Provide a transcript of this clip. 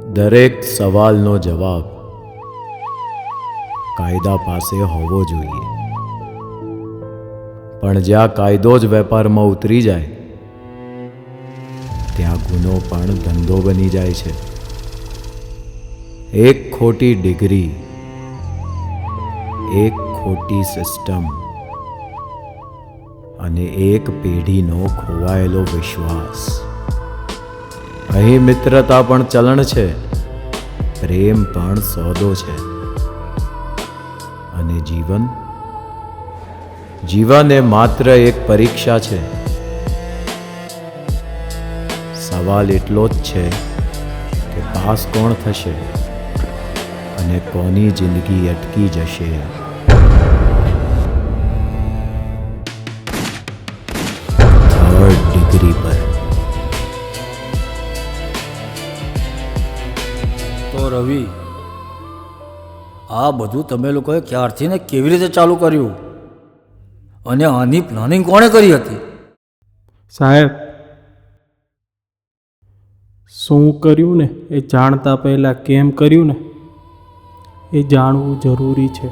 દરેક સવાલનો જવાબ કાયદા પાસે હોવો જોઈએ, પણ જ્યાં કાયદો જ વેપારમાં ઉતરી જાય ત્યાં ગુનો પણ ધંધો બની જાય છે. એક ખોટી ડિગ્રી, એક ખોટી સિસ્ટમ અને એક પેઢીનો ખોવાયેલો વિશ્વાસ. અહીં મિત્રતા પણ ચલણ છે, પ્રેમ પણ સોદો છે, અને જીવન એ માત્ર એક પરીક્ષા છે. સવાલ એટલો જ છે કે પાસ કોણ થશે અને કોની જિંદગી અટકી જશે. થર્ડ ડિગ્રી પર. તો રવિ, આ બધું તમે લોકોએ ક્યારથી ને કેવી રીતે ચાલુ કર્યું, અને આની પ્લાનિંગ કોણે કરી હતી? સાહેબ, શું કર્યું ને એ જાણતા પહેલાં કેમ કર્યું ને એ જાણવું જરૂરી છે.